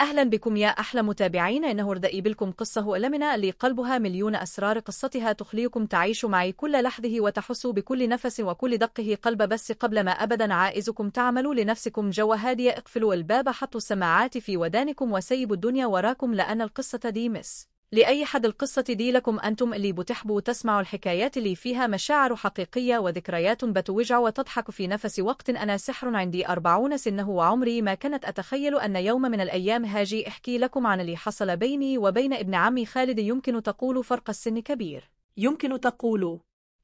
أهلا بكم يا أحلى متابعين. إنه ردائي بلكم قصة ألمنا اللي قلبها مليون أسرار. قصتها تخليكم تعيشوا معي كل لحظه وتحسوا بكل نفس وكل دقه قلب. بس قبل ما أبدا عائزكم تعملوا لنفسكم جو هادية، اقفلوا الباب، حطوا السماعات في ودانكم وسيبوا الدنيا وراكم، لأن القصة دي لأي حد القصة دي لكم أنتم اللي بتحبوا تسمعوا الحكايات اللي فيها مشاعر حقيقية وذكريات بتوجع وتضحك في نفس وقت. أنا سحر عندي 40 سنة وعمري ما كنت أتخيل أن يوم من الأيام هاجي أحكي لكم عن اللي حصل بيني وبين ابن عمي خالد. يمكن تقولوا فرق السن كبير، يمكن تقولوا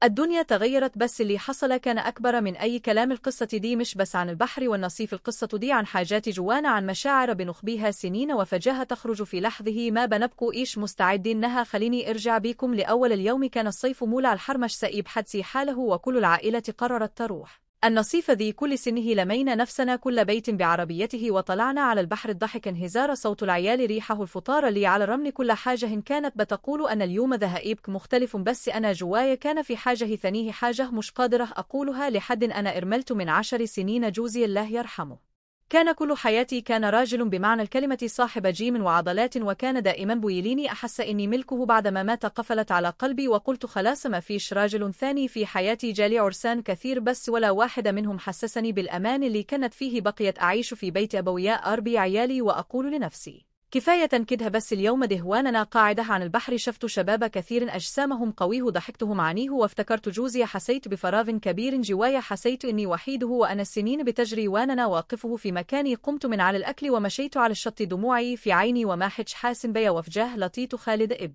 الدنيا تغيرت، بس اللي حصل كان أكبر من أي كلام. القصة دي مش بس عن البحر والنصيف، القصة دي عن حاجات جوانا، عن مشاعر بنخبيها سنين وفجأة تخرج في لحظه ما بنبقوا إيش مستعدين لها. خليني أرجع بيكم لأول اليوم. كان الصيف مولع، الحرمش سئيب حدسي حاله وكل العائلة قررت تروح النصيف ذي كل سنه. لمينا نفسنا كل بيت بعربيته وطلعنا على البحر. الضحك انهزار صوت العيال، ريحه الفطار اللي على الرمل، كل حاجة كانت بتقول أن اليوم ذهائبك مختلف. بس أنا جوايا كان في حاجة ثانية، حاجة مش قادرة أقولها لحد. أنا إرملت من 10 سنين، جوزي الله يرحمه كان كل حياتي، كان راجل بمعنى الكلمة، صاحب جيم وعضلات، وكان دائما بيليني. أحس إني ملكه بعدما مات، قفلت على قلبي وقلت خلاص ما فيش راجل ثاني في حياتي. جالي عرسان كثير بس ولا واحد منهم حسسني بالأمان اللي كانت فيه. بقيت أعيش في بيت أبوياء أربي عيالي وأقول لنفسي كفاية كده. بس اليوم ده وأنا قاعدة عن البحر شفت شباب كثير أجسامهم قويه، ضحكتهم عنيه وافتكرت جوزي. حسيت بفراغ كبير جوايا، حسيت إني وحيده وأنا السنين بتجري وأنا واقفه في مكاني. قمت من على الأكل ومشيت على الشط، دموعي في عيني وما حدش حاس بيا. وفجاه لطيت خالد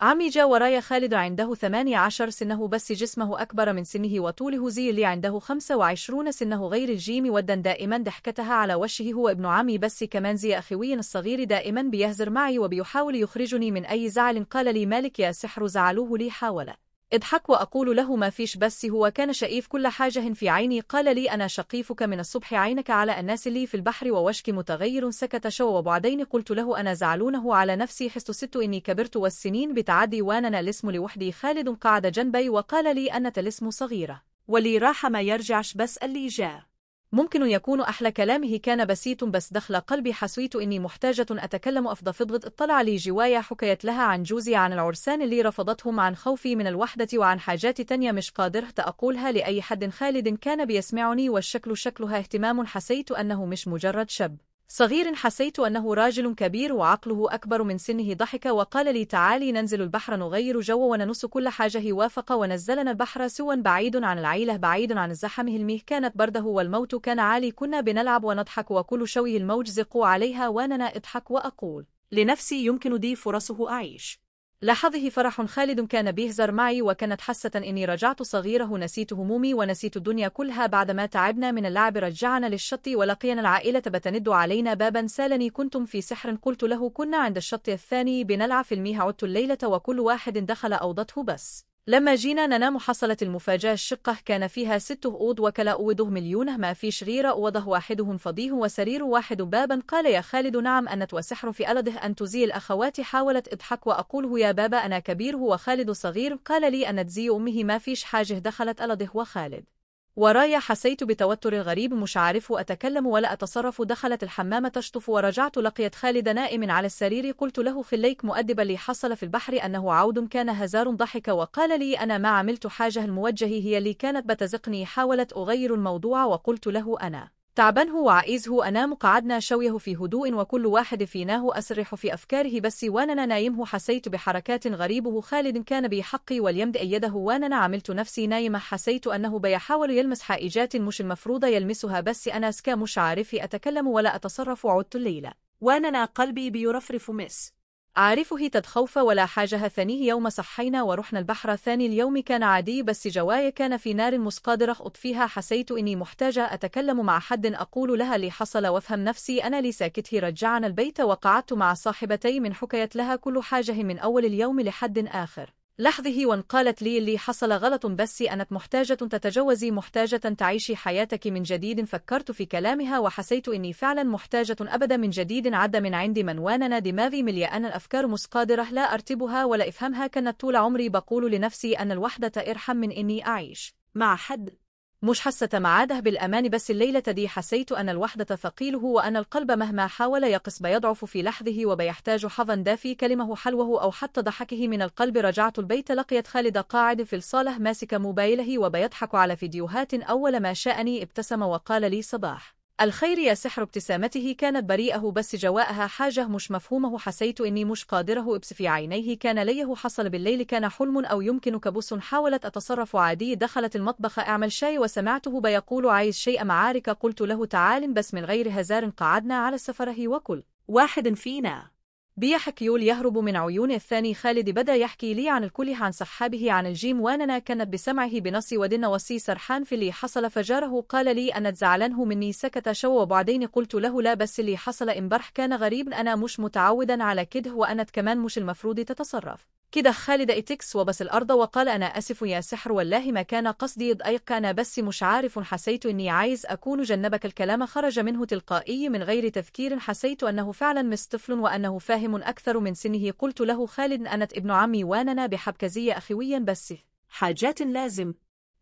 عمي جا ورايا. خالد عنده 18 سنة بس جسمه أكبر من سنه وطوله زي اللي عنده 25 سنة، غير الجيم ودن دائما ضحكتها على وجهه. هو ابن عمي بس كمان زي أخوي الصغير، دائما بيهزر معي وبيحاول يخرجني من أي زعل. قال لي مالك يا سحر؟ زعلوه لي. حاول اضحك وأقول له ما فيش، بس هو كان شايف كل حاجة في عيني. قال لي أنا شقيفك من الصبح، عينك على الناس اللي في البحر ووشك متغير. سكت شو وبعدين قلت له أنا زعلونه على نفسي، حسست إني كبرت والسنين بتعدي وأنا الاسم لوحدي. خالد قعد جنبي وقال لي أنت الاسم صغيرة واللي راح ما يرجعش، بس اللي جاء ممكن يكون أحلى. كلامه كان بسيط بس دخل قلبي. حسيت إني محتاجة أتكلم. أفضفض. اطلع لي جوايا، حكيت لها عن جوزي، عن العرسان اللي رفضتهم، عن خوفي من الوحدة، وعن حاجات تانية مش قادرة أقولها لأي حد. خالد كان بيسمعني والشكل شكلها اهتمام. حسيت أنه مش مجرد شاب صغير، حسيت أنه راجل كبير وعقله أكبر من سنه. ضحك وقال لي تعالي ننزل البحر نغير جو وننس كل حاجة. وافق ونزلنا البحر سوا، بعيد عن العيلة، بعيد عن الزحام. المياه كانت برده والموت كان عالي. كنا بنلعب ونضحك وكل شوي الموج زقوا عليها وأنا أضحك وأقول لنفسي يمكن دي فرصه أعيش. لاحظه فرح. خالد كان بيهزر معي وكانت حاسة إني رجعت صغيرة، نسيت همومي ونسيت الدنيا كلها. بعدما تعبنا من اللعب رجعنا للشط ولقينا العائلة بتند علينا بابا. سالني كنتم في سحر؟ قلت له كنا عند الشط الثاني بنلعب في المياه. عدت الليلة وكل واحد دخل أوضته، بس لما جينا ننام حصلت المفاجأة. الشقة كان فيها 6 أوض وكلا أوضه مليونه، ما فيش غير أوضه واحده فضيه وسرير واحد. بابا قال يا خالد نعم أنت وسحر في ألده أن تزي الأخوات. حاولت أضحك وأقوله يا بابا أنا كبير وخالد صغير. قال لي أن تزي أمه ما فيش حاجة. دخلت ألده وخالد ورايا. حسيت بتوتر غريب، مش عارف أتكلم ولا أتصرف. دخلت الحمام تشطف ورجعت لقيت خالد نائم على السرير. قلت له خليك مؤدبا، اللي حصل في البحر أنه عود كان هزار. ضحك وقال لي أنا ما عملت حاجة، الموجه هي اللي كانت بتزقني. حاولت أغير الموضوع وقلت له أنا تعبانه وعايزه أنام. قعدنا شويه في هدوء وكل واحد فيناه أسرح في أفكاره، بس وأنا نايمه حسيت بحركات غريبة. خالد كان بيحقي واليمد يده وأنا عملت نفسي نايمة. حسيت أنه بيحاول يلمس حائجات مش المفروض يلمسها، بس أنا سكا مش عارف أتكلم ولا أتصرف. عدت الليلة وأنا قلبي بيرفرف عارفه تدخوف ولا حاجة. ثانيه يوم صحينا ورحنا البحر. ثاني اليوم كان عادي بس جوايا كان في نار مش قادرة أطفيها. حسيت إني محتاجة أتكلم مع حد أقول لها اللي حصل وافهم نفسي. أنا لي ساكته. رجعنا البيت وقعدت مع صاحبتي من حكيت لها كل حاجة من أول اليوم لحد آخر لحظه. وانقالت لي اللي حصل غلط، بس أنت محتاجة تتجوزي، محتاجة تعيشي حياتك من جديد. فكرت في كلامها وحسيت إني فعلا محتاجة أبدا من جديد. عد من عندي من واننا دماغي مليانة الأفكار مش قادرة لا أرتبها ولا أفهمها. كانت طول عمري بقول لنفسي أن الوحدة أرحم من إني أعيش مع حد. مش حاسة معاده بالأمان، بس الليلة دي حسيت أن الوحدة ثقيله، وأن القلب مهما حاول يقص بيضعف في لحظه وبيحتاج حظا دافي كلمه حلوه أو حتى ضحكه من القلب. رجعت البيت، لقيت خالد قاعد في الصالة ماسك موبايله وبيضحك على فيديوهات. أول ما شاءني ابتسم وقال لي صباح الخير يا سحر. ابتسامته كانت بريئة بس جواءها حاجة مش مفهومه. حسيت إني مش قادرة أبص في عينيه. كان ليه حصل بالليل؟ كان حلم أو يمكن كابوس؟ حاولت أتصرف عادي. دخلت المطبخ أعمل شاي وسمعته بيقول عايز شيء معارك. قلت له تعال، بس من غير هزار. قعدنا على السفره وكل واحد فينا بيحكيول يهرب من عيون الثاني. خالد بدأ يحكي لي عن الكل، عن صحابه، عن الجيم، وأنا كانت بسمعه بنصي ودنا وسي سرحان في اللي حصل. فجاره قال لي أنا زعلانه مني. سكت شو وبعدين قلت له لا، بس اللي حصل امبارح كان غريب. أنا مش متعودا على كده، وأنا كمان مش المفروض تتصرف كده. خالد اتكس وبس الأرض وقال أنا أسف يا سحر، والله ما كان قصدي ضايقك، أنا بس مش عارف. حسيت إني عايز أكون جنبك. الكلام خرج منه تلقائي من غير تفكير. حسيت أنه فعلا مش طفل وأنه فاهم أكثر من سنه. قلت له خالد أنا ابن عمي وأننا بحبكزية أخويا، بس حاجات لازم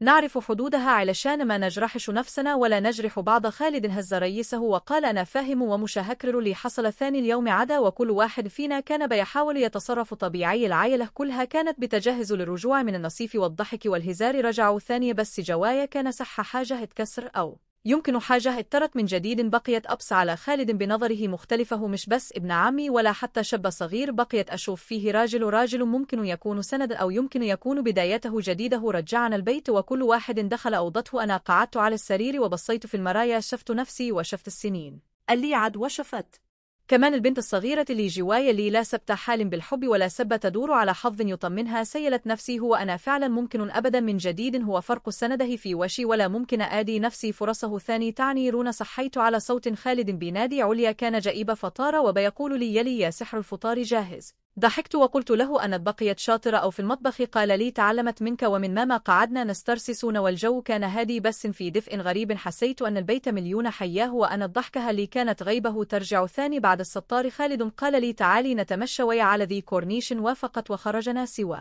نعرف حدودها علشان ما نجرحش نفسنا ولا نجرح بعض. خالد هز رئيسه وقال أنا فاهم ومش هكرر اللي حصل. ثاني اليوم عدا وكل واحد فينا كان بيحاول يتصرف طبيعي. العائلة كلها كانت بتجهز للرجوع من النصيف والضحك والهزار. رجعوا ثانية، بس جوايا كان صح حاجة اتكسر أو يمكن حاجة اترت من جديد. بقيت أبص على خالد بنظره مختلفة، مش بس ابن عمي ولا حتى شاب صغير. بقيت أشوف فيه راجل ممكن يكون سند أو يمكن يكون بدايته جديدة. رجعنا البيت وكل واحد دخل أوضته. أنا قعدت على السرير وبصيت في المرايا، شفت نفسي وشفت السنين اللي عد وشفت كمان البنت الصغيرة اللي جوايا، اللي لا سبت حال بالحب ولا سبة تدور على حظ يطمنها. سيلت نفسي هو أنا فعلا ممكن أبدا من جديد؟ هو فرق سنده في وشي ولا ممكن آدي نفسي فرصه ثاني تعني رون؟ صحيت على صوت خالد بينادي عليا. كان جئيب فطار وبيقول لي يلي يا سحر الفطار جاهز. ضحكت وقلت له أنا بقيت شاطرة أو في المطبخ؟ قال لي تعلمت منك ومن ماما. قعدنا نسترسسون والجو كان هادي بس في دفء غريب. حسيت أن البيت مليون حياه وأن الضحكة اللي كانت غيبه ترجع ثاني. بعد السطار خالد قال لي تعالي نتمشى ويا على ذي كورنيش. وافقت وخرجنا سوا.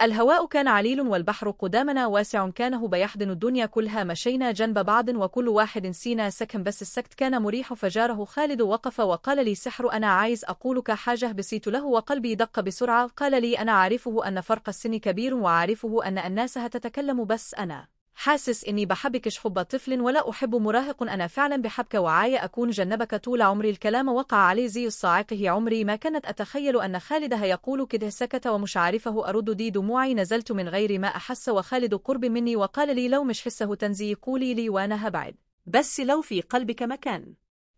الهواء كان عليل والبحر قدامنا واسع، كانه بيحضن الدنيا كلها. مشينا جنب بعض وكل واحد سينا سكن، بس السكت كان مريح. فجاره خالد وقف وقال لي سحر أنا عايز أقولك حاجة. بصيت له وقلبي دق بسرعة. قال لي أنا عارفه أن فرق السن كبير وعارفه أن الناس هتتكلم، بس أنا حاسس إني بحبكش حب طفل ولا أحب مراهق. أنا فعلا بحبك وعاية أكون جنبك طول عمري. الكلام وقع عليه زي الصاعقه. عمري ما كانت أتخيل أن خالد هيقول كده. سكت ومش عارفه أرد. دي دموعي نزلت من غير ما أحس، وخالد قرب مني وقال لي لو مش حسه تنزي قولي لي وأنا هبعد، بس لو في قلبك مكان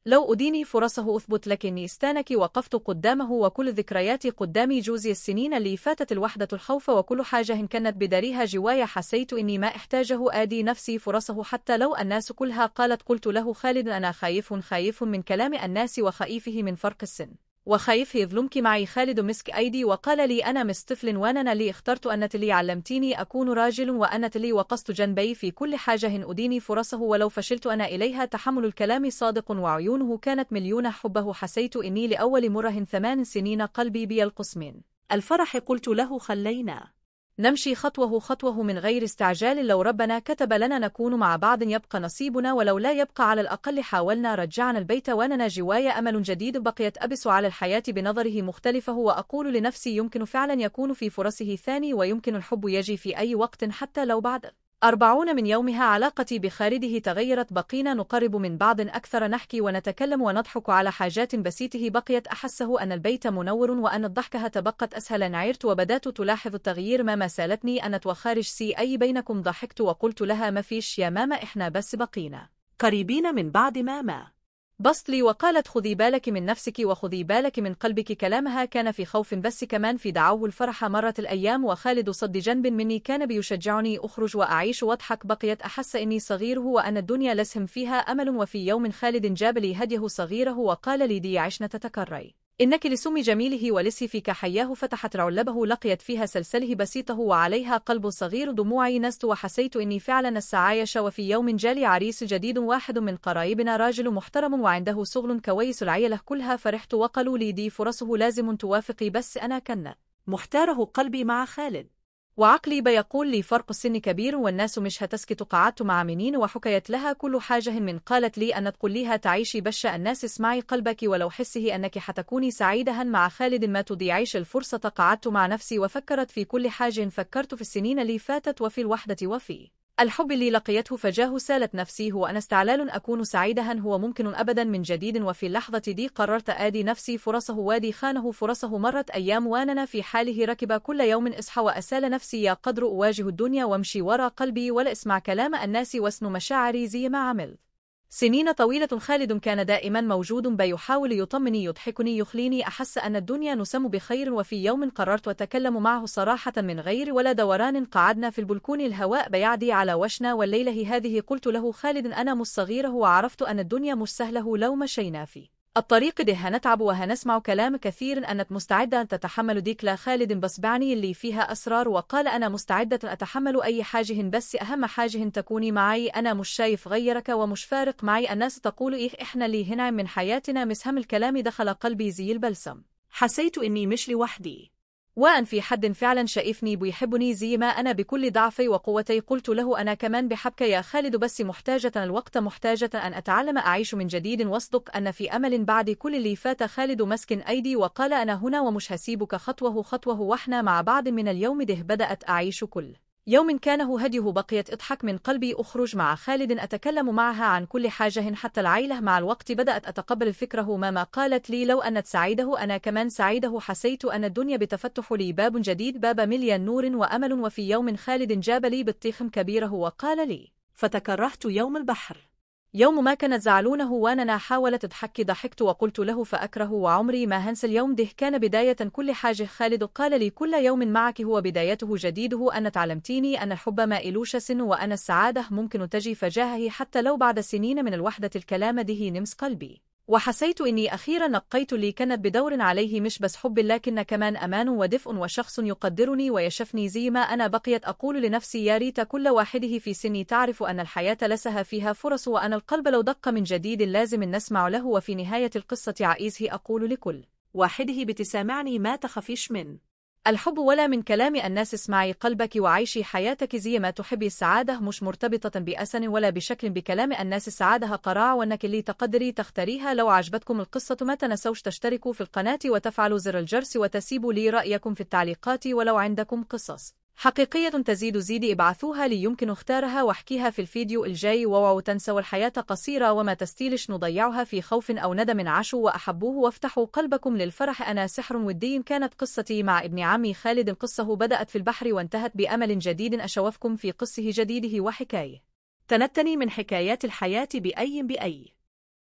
لو أديني فرصه أثبت لك إني استانك. وقفت قدامه وكل ذكرياتي قدامي، جوزي السنين اللي فاتت، الوحدة، الخوف، وكل حاجة كانت بداريها جوايا. حسيت إني ما احتاجه آدي نفسي فرصه حتى لو الناس كلها قالت. قلت له خالد أنا خايف من كلام الناس وخائفه من فرق السن وخايف يظلمك معي. خالد مسك أيدي وقال لي أنا مش طفل، وأنا اللي اخترت أنت اللي علمتيني أكون راجل، وأنا اللي وقصت جنبي في كل حاجة أديني فرصه ولو فشلت أنا إليها. تحمل الكلام صادق وعيونه كانت مليون. حبه حسيت إني لأول مرة 8 سنين قلبي بيلقص من الفرح. قلت له خلينا نمشي خطوة من غير استعجال. لو ربنا كتب لنا نكون مع بعض يبقى نصيبنا، ولو لا يبقى على الأقل حاولنا. رجعنا البيت وأنا جوايا أمل جديد. بقيت أبس على الحياة بنظره مختلفة وأقول لنفسي يمكن فعلا يكون في فرصه ثاني، ويمكن الحب يجي في أي وقت حتى لو بعد 40 من يومها. علاقتي بخالده تغيرت. بقينا نقرب من بعض أكثر، نحكي ونتكلم ونضحك على حاجات بسيطة. بقيت أحسه أن البيت منور وأن الضحكة تبقت أسهل. عرت وبدأت تلاحظ التغيير. ماما سالتني أنا وخارج سي أي بينكم؟ ضحكت وقلت لها ما فيش يا ماما، إحنا بس بقينا قريبين من بعض. ماما بصت لي وقالت خذي بالك من نفسك وخذي بالك من قلبك. كلامها كان في خوف بس كمان في دعوه الفرح. مرت الأيام وخالد صد جنب مني كان بيشجعني أخرج وأعيش وأضحك. بقيت أحس إني صغير وأن الدنيا لسهم فيها أمل. وفي يوم خالد جاب لي هديه صغيره وقال لي دي عشنة تتكري إنك لسم جميله ولسه فيك حياه. فتحت علبه لقيت فيها سلسله بسيطه وعليها قلب صغير. دموعي نزت وحسيت إني فعلا السعايش. وفي يوم جالي عريس جديد، واحد من قرايبنا، راجل محترم وعنده شغل كويس. العيلة كلها فرحت وقالوا لي دي فرصه لازم توافقي، بس أنا كان محتاره قلبي مع خالد. وعقلي بيقول لي فرق السن كبير والناس مش هتسكت. قعدت مع منين وحكيت لها كل حاجة من قالت لي أن تقول ليها تعيشي بش الناس اسمعي قلبك ولو حسه أنك حتكوني سعيدة مع خالد ما تضيعيش الفرصة. قعدت مع نفسي وفكرت في كل حاجة، فكرت في السنين اللي فاتت وفي الوحدة وفي الحب اللي لقيته فجاه. سالت نفسي هو أنا استعلال أكون سعيدة هو ممكن أبدا من جديد؟ وفي اللحظة دي قررت آدي نفسي فرصه وادي خانه فرصه. مرت أيام وأنا في حاله ركب كل يوم أصحى وأسال نفسي يا قدر أواجه الدنيا وامشي وراء قلبي ولا اسمع كلام الناس واسن مشاعري زي ما عمل. سنين طويلة خالد كان دائما موجود بيحاول يطمني يضحكني يخليني أحس أن الدنيا نسم بخير. وفي يوم قررت أتكلم معه صراحة من غير ولا دوران. قعدنا في البلكون الهواء بيعدي على وشنا والليلة هذه قلت له خالد أنا مش صغيرة وعرفت أن الدنيا مش سهلة لو مشينا في الطريق ده هنتعب وهنسمع كلام كثير. أنت مستعدة أن تتحمل ديك؟ لا خالد بس بعني اللي فيها أسرار. وقال أنا مستعدة أتحمل أي حاجة بس أهم حاجة تكوني معي. أنا مش شايف غيرك ومش فارق معي الناس تقول إيه إحنا اللي هنا من حياتنا. مسهم الكلام دخل قلبي زي البلسم. حسيت إني مش لوحدي وأن في حد فعلا شايفني بيحبني زي ما أنا بكل ضعفي وقوتي. قلت له أنا كمان بحبك يا خالد بس محتاجة الوقت، محتاجة أن أتعلم أعيش من جديد واصدق أن في أمل بعد كل اللي فات. خالد مسكن أيدي وقال أنا هنا ومش هسيبك خطوة خطوة وإحنا مع بعض من اليوم ده. بدأت أعيش كل يوم كانه هديه بقيت اضحك من قلبي. أخرج مع خالد أتكلم معها عن كل حاجة حتى العيلة. مع الوقت بدأت أتقبل فكره ما قالت لي لو أنت سعيده أنا كمان سعيده. حسيت أن الدنيا بتفتح لي باب جديد، باب مليان نور وأمل. وفي يوم خالد جاب لي بطيخ كبيره وقال لي فتكرهت يوم البحر. يوم ما كانت زعلونه وأنا حاولت تضحك ضحكت وقلت له فأكره وعمري ما هنسى اليوم ده كان بداية كل حاجة. خالد قال لي كل يوم معك هو بدايته جديده. أن تعلمتيني أن الحب ما إلوش سن وأن السعادة ممكن تجي فجاهه حتى لو بعد سنين من الوحدة. الكلام ده نمس قلبي وحسيت إني أخيرا نقيت اللي كانت بدور عليه مش بس حب لكن كمان أمان ودفء وشخص يقدرني ويشفني زي ما أنا. بقيت أقول لنفسي يا ريت كل واحده في سني تعرف أن الحياة لسها فيها فرص وأن القلب لو دق من جديد لازم نسمع له. وفي نهاية القصة عائزه أقول لكل واحده بتسامعني ما تخافيش من الحب ولا من كلام الناس. اسمعي قلبك وعيشي حياتك زي ما تحبي. السعادة مش مرتبطة بأسن ولا بشكل بكلام الناس. السعادة قراع وأنك اللي تقدري تختاريها. لو عجبتكم القصة ما تنسوش تشتركوا في القناة وتفعلوا زر الجرس وتسيبوا لي رأيكم في التعليقات. ولو عندكم قصص حقيقية تزيد زيدي ابعثوها لي يمكن اختارها واحكيها في الفيديو الجاي. واوعوا تنسوا الحياة قصيرة وما تستيلش نضيعها في خوف أو ندم. عاشوا وأحبوه وافتحوا قلبكم للفرح. أنا سحر ودين. كانت قصتي مع ابن عمي خالد. قصة بدأت في البحر وانتهت بأمل جديد. أشوفكم في قصه جديده وحكاية تنتني من حكايات الحياة بأي